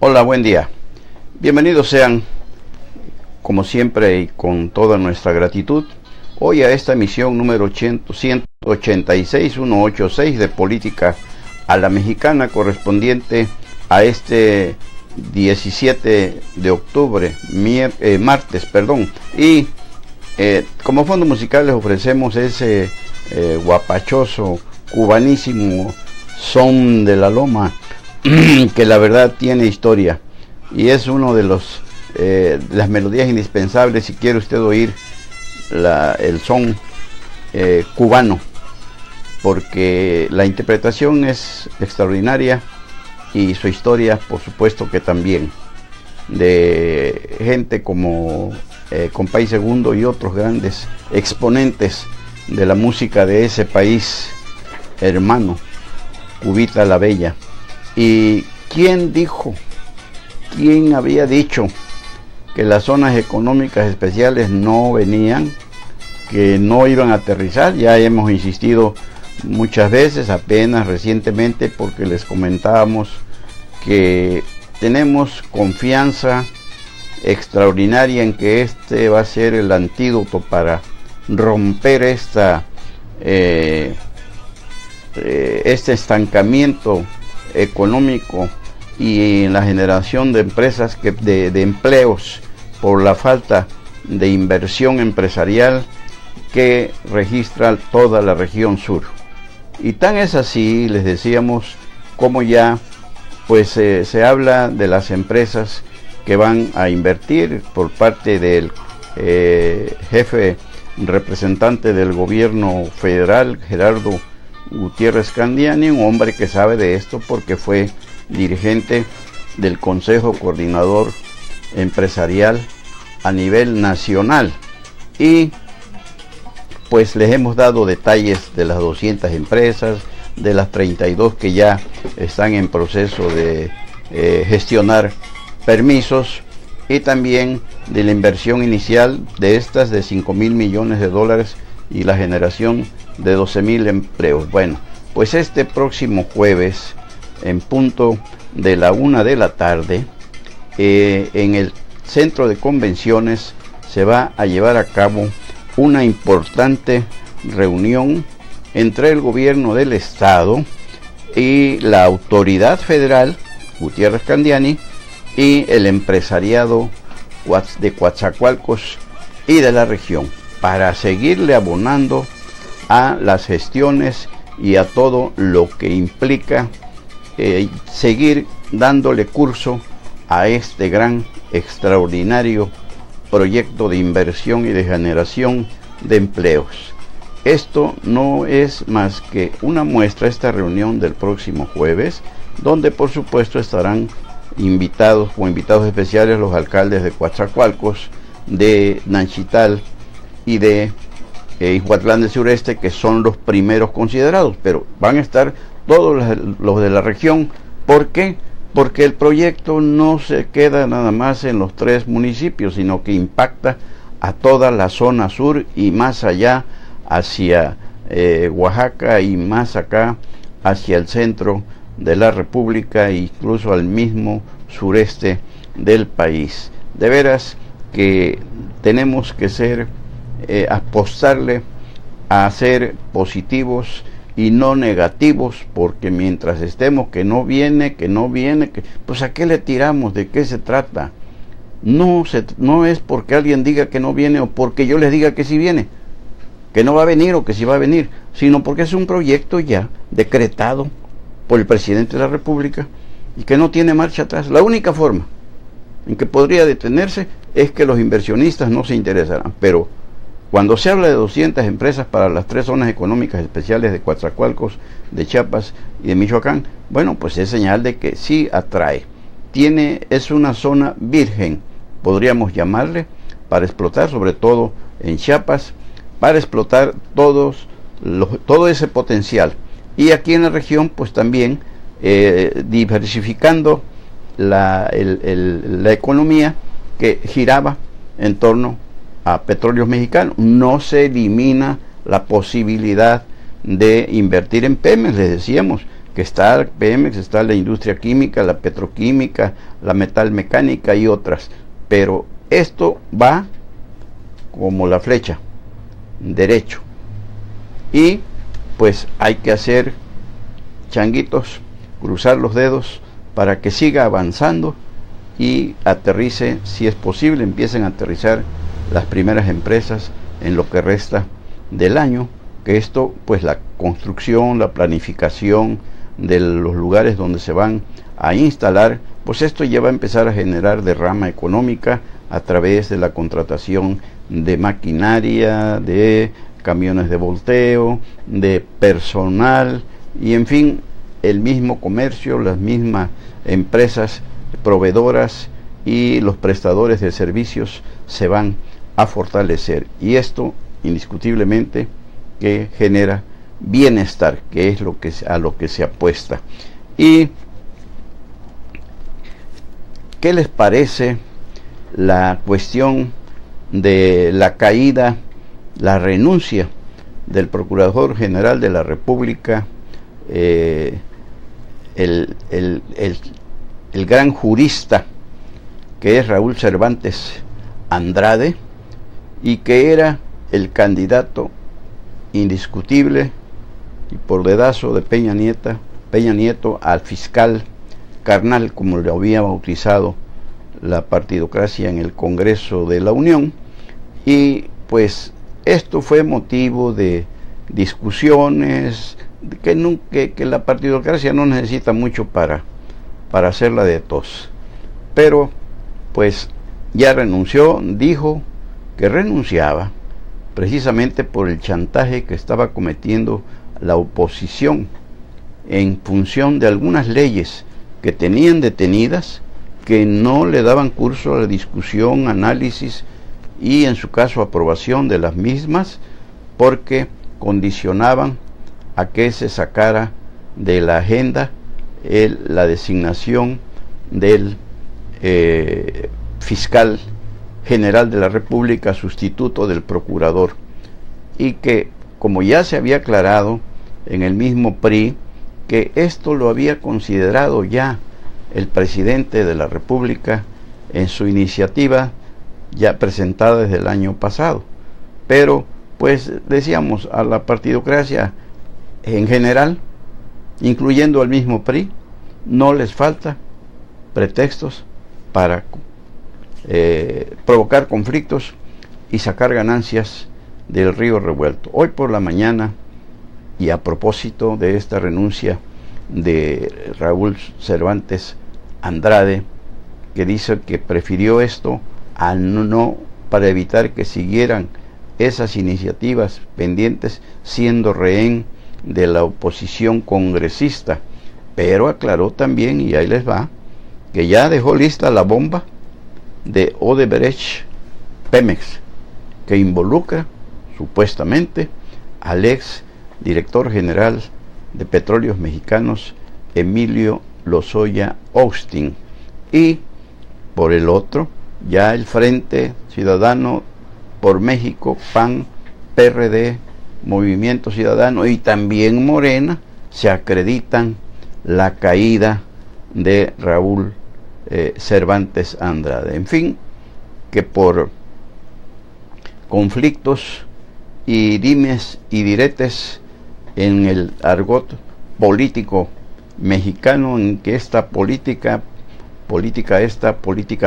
Hola, buen día. Bienvenidos sean, como siempre y con toda nuestra gratitud, hoy a esta emisión número 186 de Política a la Mexicana, correspondiente a este 17 de octubre, martes. Y como fondo musical les ofrecemos ese guapachoso, cubanísimo son de la loma, que la verdad tiene historia y es uno de las melodías indispensables si quiere usted oír el son cubano, porque la interpretación es extraordinaria y su historia por supuesto que también, de gente como Compay Segundo y otros grandes exponentes de la música de ese país hermano, Cubita la Bella. ¿Y quién había dicho que las zonas económicas especiales no venían, que no iban a aterrizar? Ya hemos insistido muchas veces, apenas recientemente, porque les comentábamos que tenemos confianza extraordinaria en que este va a ser el antídoto para romper este estancamiento económico y en la generación de empresas, de empleos, por la falta de inversión empresarial que registra toda la región sur. Y tan es así, les decíamos, como ya pues se habla de las empresas que van a invertir por parte del jefe representante del gobierno federal, Gerardo Gutiérrez Candiani, un hombre que sabe de esto porque fue dirigente del Consejo Coordinador Empresarial a nivel nacional. Y pues les hemos dado detalles de las 200 empresas, de las 32 que ya están en proceso de gestionar permisos, y también de la inversión inicial de estas de 5,000 millones de dólares y la generación de 12,000 empleos. Bueno, pues este próximo jueves, en punto de la 1 de la tarde, en el centro de convenciones se va a llevar a cabo una importante reunión entre el gobierno del estado y la autoridad federal, Gutiérrez Candiani, y el empresariado de Coatzacoalcos y de la región, para seguirle abonando a las gestiones y a todo lo que implica seguir dándole curso a este gran, extraordinario proyecto de inversión y de generación de empleos. Esto no es más que una muestra, esta reunión del próximo jueves, donde por supuesto estarán invitados especiales los alcaldes de Coatzacoalcos, de Nanchital y de Ixhuatlán del Sureste, que son los primeros considerados, pero van a estar todos los de la región. ¿Por qué? Porque el proyecto no se queda nada más en los 3 municipios, sino que impacta a toda la zona sur y más allá hacia Oaxaca, y más acá hacia el centro de la República e incluso al mismo sureste del país. De veras que tenemos que apostarle a ser positivos y no negativos, porque mientras estemos que no viene, pues a qué le tiramos, de qué se trata. No es porque alguien diga que no viene o porque yo les diga que sí viene, que no va a venir o que sí va a venir, sino porque es un proyecto ya decretado por el presidente de la República y que no tiene marcha atrás. La única forma en que podría detenerse es que los inversionistas no se interesaran, pero cuando se habla de 200 empresas para las 3 zonas económicas especiales de Coatzacoalcos, de Chiapas y de Michoacán, bueno, pues es señal de que sí atrae. Es una zona virgen, podríamos llamarle, para explotar, sobre todo en Chiapas, para explotar todo ese potencial. Y aquí en la región, pues también diversificando la economía que giraba en torno a Petróleos Mexicanos. No se elimina la posibilidad de invertir en Pemex. Les decíamos que está Pemex, está la industria química, la petroquímica, la metalmecánica y otras, pero esto va como la flecha, derecho, y pues hay que hacer changuitos, cruzar los dedos para que siga avanzando y aterrice, si es posible, empiecen a aterrizar las primeras empresas en lo que resta del año, que esto, pues la construcción, la planificación de los lugares donde se van a instalar, pues esto ya va a empezar a generar derrama económica a través de la contratación de maquinaria, de camiones de volteo, de personal y en fin, el mismo comercio, las mismas empresas proveedoras y los prestadores de servicios se van a fortalecer, y esto indiscutiblemente que genera bienestar, que es a lo que se apuesta. ¿Y qué les parece la cuestión de la caída, la renuncia del Procurador General de la República, el gran jurista que es Raúl Cervantes Andrade, y que era el candidato indiscutible y por dedazo de Peña Nieto al fiscal carnal, como le había bautizado la partidocracia en el Congreso de la Unión? Y pues esto fue motivo de discusiones, que la partidocracia no necesita mucho para hacerla de tos, pero pues ya renunció, dijo que renunciaba precisamente por el chantaje que estaba cometiendo la oposición en función de algunas leyes que tenían detenidas, que no le daban curso a la discusión, análisis y en su caso aprobación de las mismas, porque condicionaban a que se sacara de la agenda la designación del fiscal general de la República, sustituto del procurador, y que, como ya se había aclarado en el mismo PRI, que esto lo había considerado ya el presidente de la República en su iniciativa ya presentada desde el año pasado. Pero pues decíamos, a la partidocracia en general, incluyendo al mismo PRI, no les falta pretextos para provocar conflictos y sacar ganancias del río revuelto. Hoy por la mañana, y a propósito de esta renuncia de Raúl Cervantes Andrade, que dice que prefirió esto a no, para evitar que siguieran esas iniciativas pendientes, siendo rehén de la oposición congresista, pero aclaró también, y ahí les va, que ya dejó lista la bomba de Odebrecht Pemex, que involucra supuestamente al ex director general de Petróleos Mexicanos, Emilio Lozoya Austin, y por el otro ya el Frente Ciudadano por México, PAN, PRD, Movimiento Ciudadano y también Morena se acreditan la caída de Raúl Cervantes Andrade. En fin, que por conflictos y dimes y diretes en el argot político mexicano, en que esta política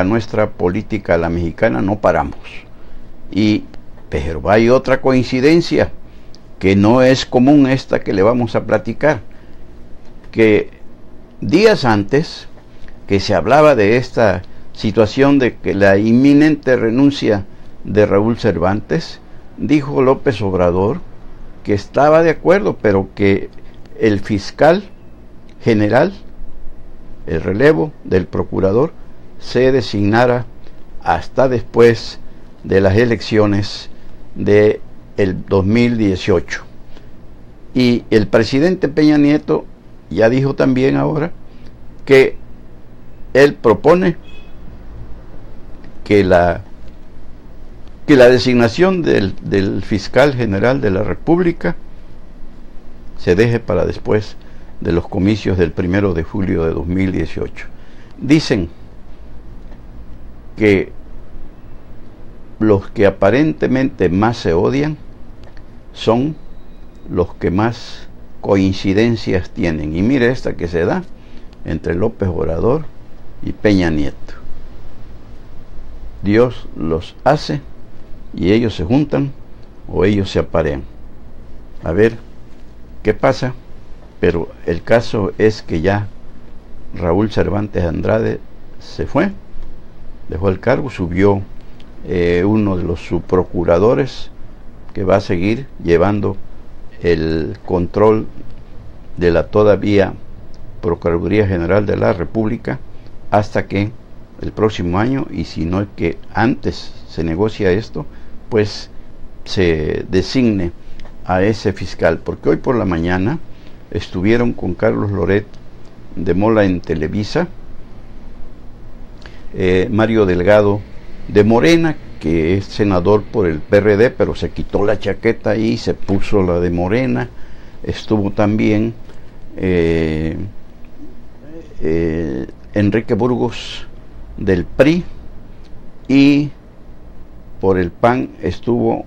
nuestra, política la mexicana, no paramos. Pero hay otra coincidencia que no es común, esta que le vamos a platicar, que días antes que se hablaba de esta situación de que la inminente renuncia de Raúl Cervantes, dijo López Obrador que estaba de acuerdo, pero que el fiscal general, el relevo del procurador, se designara hasta después de las elecciones del 2018. Y el presidente Peña Nieto ya dijo también ahora que él propone que la designación del fiscal general de la República se deje para después de los comicios del 1 de julio de 2018. Dicen que los que aparentemente más se odian son los que más coincidencias tienen. Y mire esta que se da entre López Obrador y Peña Nieto. Dios los hace y ellos se juntan o ellos se aparean. A ver qué pasa, pero el caso es que ya Raúl Cervantes Andrade se fue, dejó el cargo, subió uno de los subprocuradores que va a seguir llevando el control de la todavía Procuraduría General de la República hasta que el próximo año, y si no es que antes se negocia esto, pues se designe a ese fiscal, porque hoy por la mañana estuvieron con Carlos Loret de Mola en Televisa, Mario Delgado de Morena, que es senador por el PRD, pero se quitó la chaqueta y se puso la de Morena. Estuvo también Enrique Burgos del PRI, y por el PAN estuvo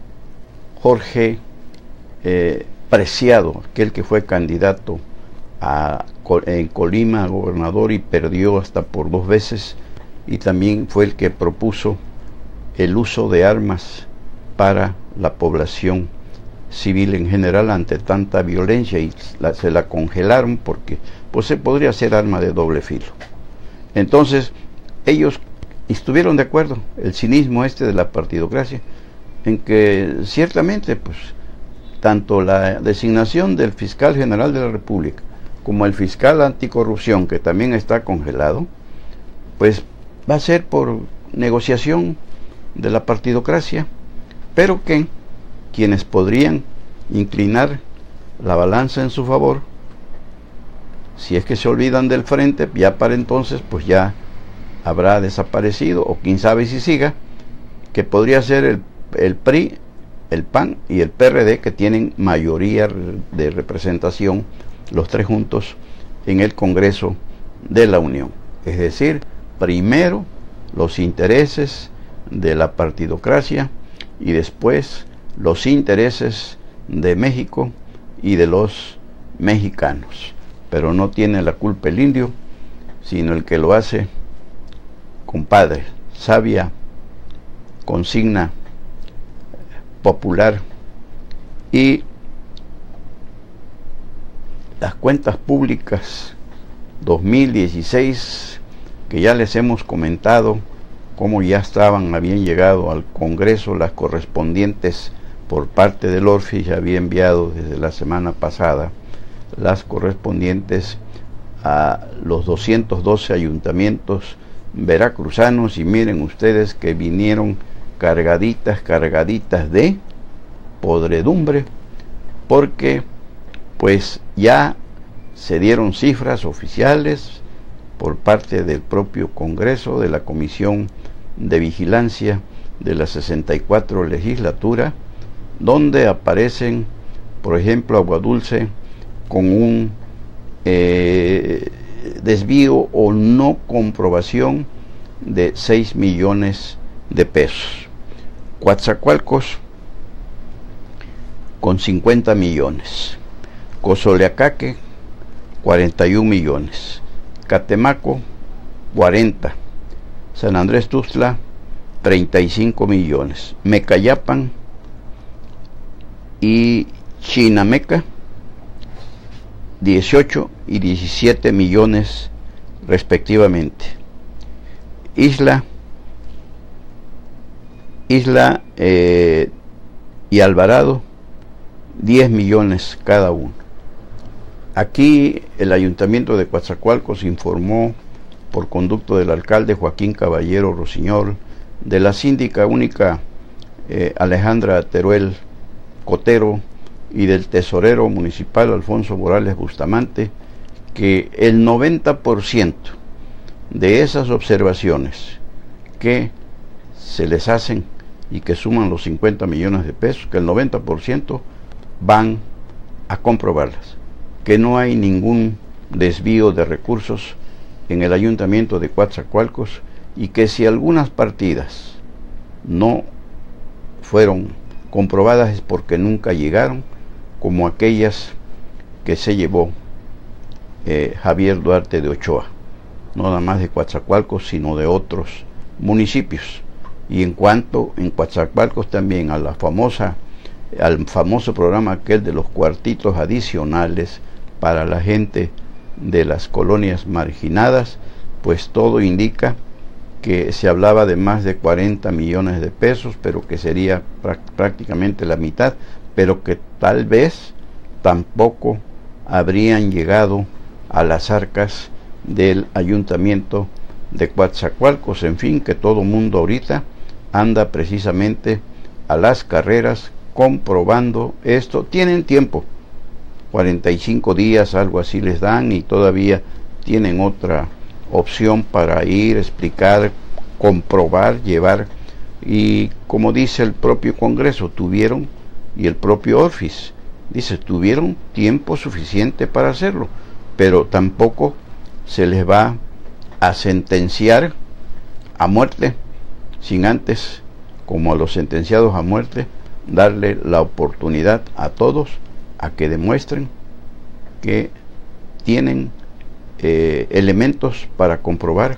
Jorge Preciado, aquel que fue candidato en Colima a gobernador y perdió hasta por 2 veces, y también fue el que propuso el uso de armas para la población civil en general ante tanta violencia, y se la congelaron porque pues se podría hacer arma de doble filo. Entonces ellos estuvieron de acuerdo, el cinismo de la partidocracia, en que ciertamente pues tanto la designación del fiscal general de la República como el fiscal anticorrupción, que también está congelado, pues va a ser por negociación de la partidocracia, pero que quienes podrían inclinar la balanza en su favor, si es que se olvidan del frente, ya para entonces pues ya habrá desaparecido, o quién sabe si siga, que podría ser el PRI, el PAN y el PRD, que tienen mayoría de representación, los tres juntos, en el Congreso de la Unión. Es decir, primero los intereses de la partidocracia y después los intereses de México y de los mexicanos. Pero no tiene la culpa el indio, sino el que lo hace. Compadre, sabia consigna popular. Y las cuentas públicas 2016, que ya les hemos comentado cómo ya habían llegado al Congreso las correspondientes por parte del ORFI, ya había enviado desde la semana pasada las correspondientes a los 212 ayuntamientos veracruzanos, y miren ustedes que vinieron cargaditas de podredumbre, porque pues ya se dieron cifras oficiales por parte del propio Congreso, de la Comisión de Vigilancia de la 64 legislatura, donde aparecen, por ejemplo, Aguadulce con un desvío o no comprobación de 6 millones de pesos. Coatzacoalcos con 50 millones. Cozoleacaque 41 millones. Catemaco 40. San Andrés Tuxtla 35 millones. Mecayapan y Chinameca 18 y 17 millones respectivamente. Isla y Alvarado 10 millones cada uno. Aquí el ayuntamiento de Coatzacoalcos informó, por conducto del alcalde Joaquín Caballero Rosiñol, de la síndica única Alejandra Teruel Cotero y del tesorero municipal Alfonso Morales Bustamante, que el 90% de esas observaciones que se les hacen y que suman los 50 millones de pesos, que el 90% van a comprobarlas, que no hay ningún desvío de recursos en el ayuntamiento de Coatzacoalcos y que si algunas partidas no fueron comprobadas es porque nunca llegaron, como aquellas que se llevó Javier Duarte de Ochoa, no nada más de Coatzacoalcos, sino de otros municipios. Y en cuanto en Coatzacoalcos también al famoso programa aquel de los cuartitos adicionales para la gente de las colonias marginadas, pues todo indica que se hablaba de más de 40 millones de pesos, pero que sería prácticamente la mitad, pero que tal vez tampoco habrían llegado a las arcas del ayuntamiento de Coatzacoalcos. En fin, que todo mundo ahorita anda precisamente a las carreras comprobando esto. Tienen tiempo, 45 días, algo así les dan, y todavía tienen otra opción para ir, explicar, comprobar, llevar. Y como dice el propio Congreso, tuvieron, y el propio Orfis dice, tuvieron tiempo suficiente para hacerlo, pero tampoco se les va a sentenciar a muerte sin antes, como a los sentenciados a muerte, darle la oportunidad a todos a que demuestren que tienen elementos para comprobar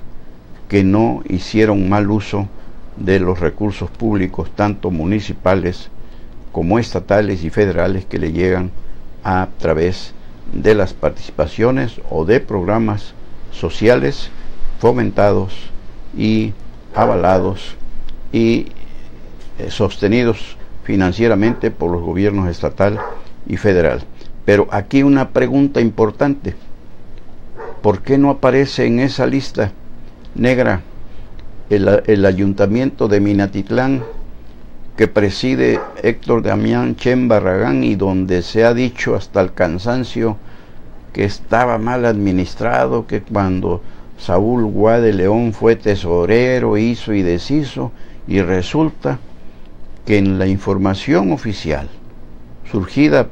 que no hicieron mal uso de los recursos públicos, tanto municipales como estatales y federales, que le llegan a través de las participaciones o de programas sociales fomentados y avalados y sostenidos financieramente por los gobiernos estatal y federal. Pero aquí una pregunta importante: ¿por qué no aparece en esa lista negra el ayuntamiento de Minatitlán, que preside Héctor Damián Chen Barragán, y donde se ha dicho hasta el cansancio que estaba mal administrado, que cuando Saúl Guade León fue tesorero hizo y deshizo, y resulta que en la información oficial surgida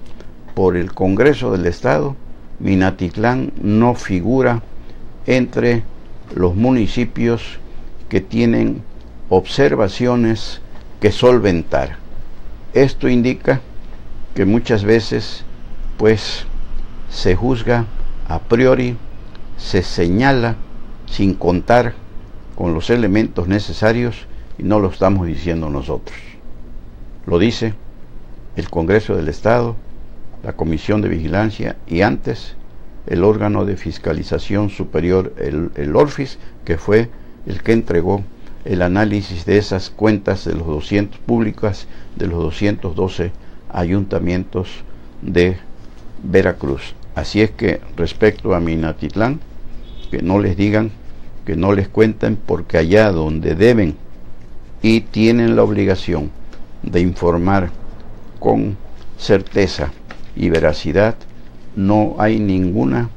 por el Congreso del Estado, Minatitlán no figura entre los municipios que tienen observaciones que solventar? Esto indica que muchas veces pues se juzga a priori, se señala sin contar con los elementos necesarios, y no lo estamos diciendo nosotros, lo dice el Congreso del Estado, la Comisión de Vigilancia, y antes el órgano de fiscalización superior, el Orfis, que fue el que entregó el análisis de esas cuentas de los 200 públicas de los 212 ayuntamientos de Veracruz. Así es que respecto a Minatitlán, que no les digan, que no les cuenten, porque allá donde deben y tienen la obligación de informar con certeza y veracidad, no hay ninguna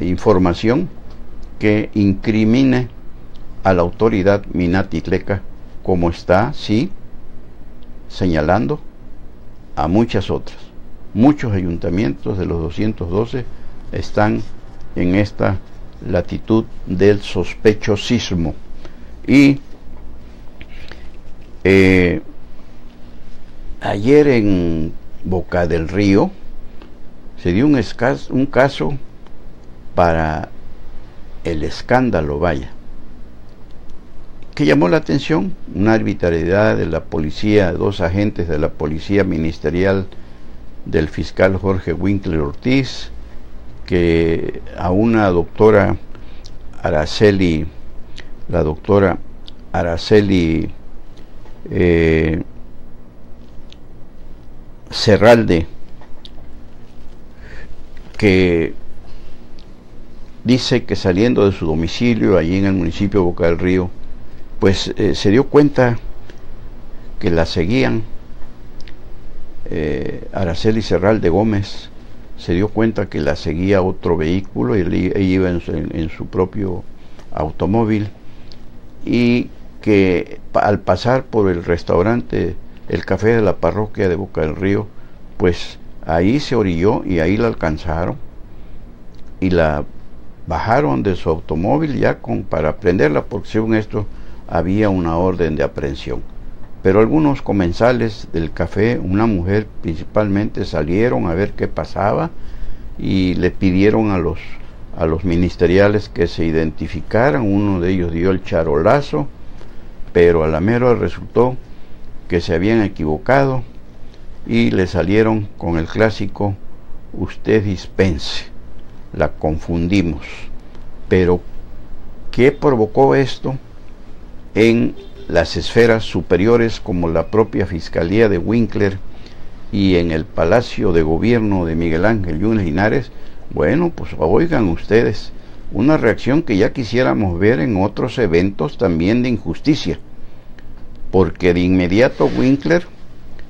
información que incrimine a la autoridad minatitleca, como está, sí, señalando a muchas otras. Muchos ayuntamientos de los 212 están en esta latitud del sospechosismo. Y ayer en Boca del Río se dio un caso para el escándalo, vaya, que llamó la atención: una arbitrariedad de la policía, 2 agentes de la policía ministerial del fiscal Jorge Winkler Ortiz, que a una doctora Araceli, la doctora Araceli Serralde, que dice que saliendo de su domicilio allí en el municipio de Boca del Río, pues se dio cuenta que la seguían. Araceli Serralde Gómez se dio cuenta que la seguía otro vehículo, y ella iba en su propio automóvil, y que al pasar por el restaurante El Café de la parroquia de Boca del Río, pues ahí se orilló y ahí la alcanzaron y la bajaron de su automóvil ya para prenderla, porque según esto había una orden de aprehensión. Pero algunos comensales del café, una mujer principalmente, salieron a ver qué pasaba y le pidieron a los ministeriales que se identificaran. Uno de ellos dio el charolazo, pero a la mera resultó que se habían equivocado y le salieron con el clásico: usted dispense, la confundimos. Pero ¿qué provocó esto en las esferas superiores, como la propia Fiscalía de Winkler y en el Palacio de Gobierno de Miguel Ángel Yunes Linares? Bueno, pues oigan ustedes, una reacción que ya quisiéramos ver en otros eventos también de injusticia, porque de inmediato Winkler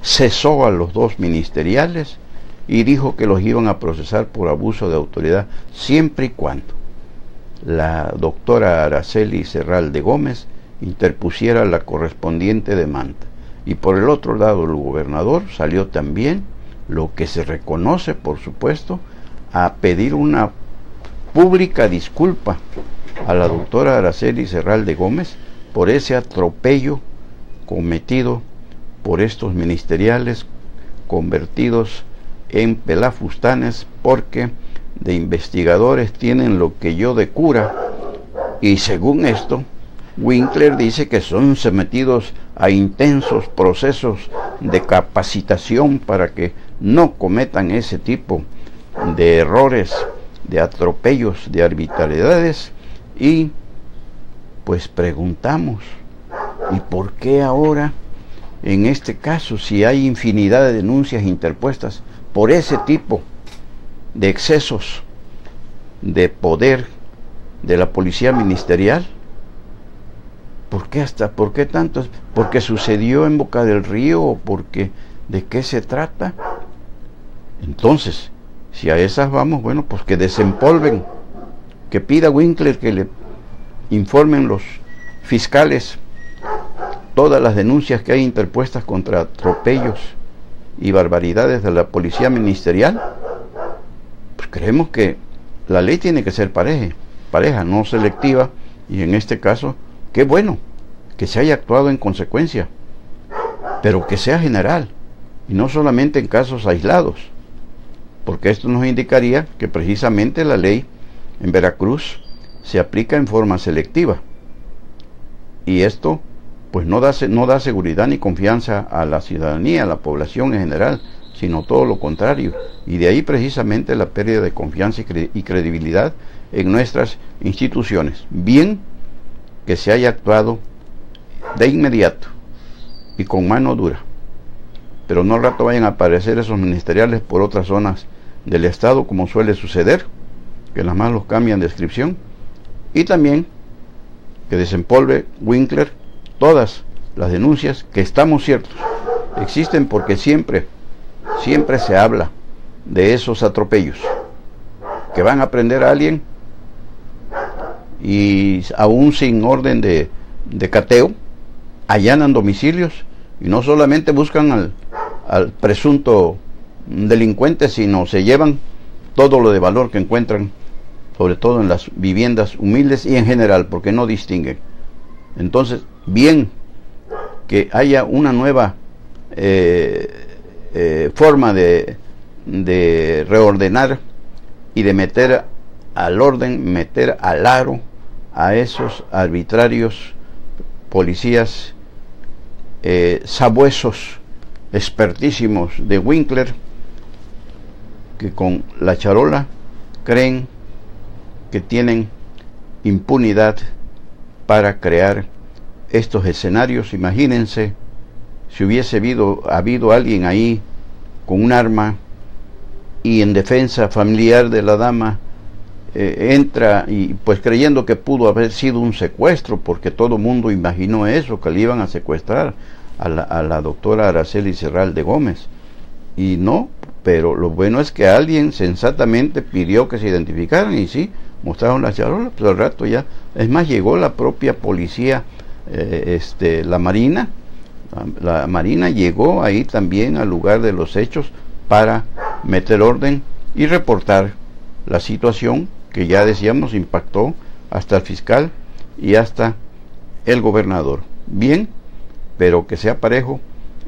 cesó a los dos ministeriales y dijo que los iban a procesar por abuso de autoridad, siempre y cuando la doctora Araceli Serralde Gómez interpusiera la correspondiente demanda. Y por el otro lado, el gobernador salió también, lo que se reconoce, por supuesto, a pedir una pública disculpa a la doctora Araceli Serralde Gómez por ese atropello cometido por estos ministeriales convertidos en pelafustanes, porque de investigadores tienen lo que yo de cura, y según esto Winkler dice que son sometidos a intensos procesos de capacitación para que no cometan ese tipo de errores, de atropellos, de arbitrariedades. Y pues preguntamos, ¿y por qué ahora, en este caso, si hay infinidad de denuncias interpuestas por ese tipo de excesos de poder de la policía ministerial? ¿Por qué tanto? ¿Porque sucedió en Boca del Río o porque de qué se trata? Entonces, si a esas vamos, bueno, pues que desempolven, que pida Winkler que le informen los fiscales todas las denuncias que hay interpuestas contra atropellos y barbaridades de la policía ministerial. Pues creemos que la ley tiene que ser pareja, no selectiva, y en este caso, qué bueno que se haya actuado en consecuencia, pero que sea general y no solamente en casos aislados, porque esto nos indicaría que precisamente la ley en Veracruz se aplica en forma selectiva, y esto pues no da seguridad ni confianza a la ciudadanía, a la población en general, sino todo lo contrario, y de ahí precisamente la pérdida de confianza y credibilidad en nuestras instituciones. Bien que se haya actuado de inmediato y con mano dura, pero no al rato vayan a aparecer esos ministeriales por otras zonas del estado, como suele suceder, que nada más los cambian de descripción. Y también que desempolve Winkler todas las denuncias, que estamos ciertos existen, porque siempre se habla de esos atropellos, que van a prender a alguien y aún sin orden de cateo allanan domicilios, y no solamente buscan al presunto delincuente, sino se llevan todo lo de valor que encuentran, sobre todo en las viviendas humildes y en general, porque no distinguen. Entonces, bien que haya una nueva forma de reordenar y de meter al orden, meter al aro a esos arbitrarios policías sabuesos, expertísimos de Winkler, que con la charola creen que tienen impunidad para crear estos escenarios. Imagínense si hubiese habido alguien ahí con un arma y en defensa familiar de la dama entra, y pues creyendo que pudo haber sido un secuestro, porque todo el mundo imaginó eso, que le iban a secuestrar a la doctora Araceli Serralde Gómez, y no, pero lo bueno es que alguien sensatamente pidió que se identificaran, y sí, mostraron la charola. Pues al rato ya, es más, llegó la propia policía, la Marina llegó ahí también al lugar de los hechos para meter orden y reportar la situación que ya decíamos impactó hasta el fiscal y hasta el gobernador. Bien, pero que sea parejo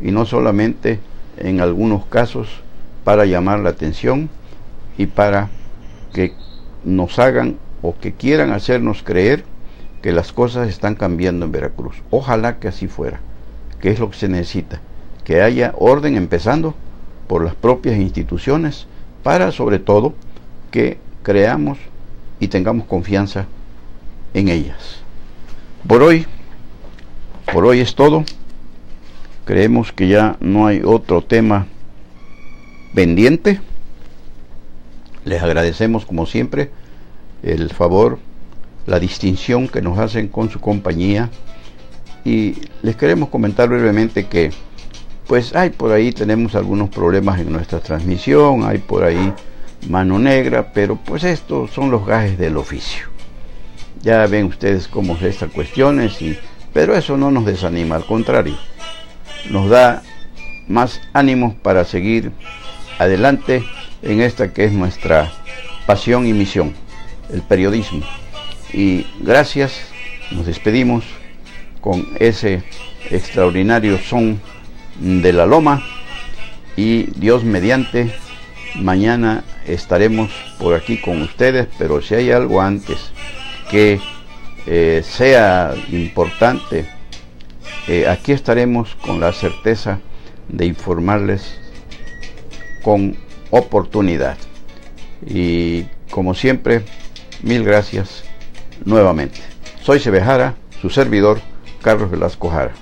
y no solamente en algunos casos para llamar la atención y para que nos hagan o que quieran hacernos creer que las cosas están cambiando en Veracruz. Ojalá que así fuera, que es lo que se necesita, que haya orden empezando por las propias instituciones para sobre todo que creamos y tengamos confianza en ellas. Por hoy es todo. Creemos que ya no hay otro tema pendiente. Les agradecemos como siempre el favor, la distinción que nos hacen con su compañía, y les queremos comentar brevemente que pues hay por ahí, tenemos algunos problemas en nuestra transmisión, hay por ahí mano negra, pero pues estos son los gajes del oficio. Ya ven ustedes cómo es estas cuestiones, pero eso no nos desanima, al contrario, nos da más ánimos para seguir adelante en esta que es nuestra pasión y misión, el periodismo. Y gracias, nos despedimos con ese extraordinario son de la loma, y Dios mediante, mañana estaremos por aquí con ustedes, pero si hay algo antes que sea importante, aquí estaremos con la certeza de informarles con oportunidad. Y como siempre, mil gracias nuevamente. Soy Cebejara, su servidor, Carlos Velasco Jara.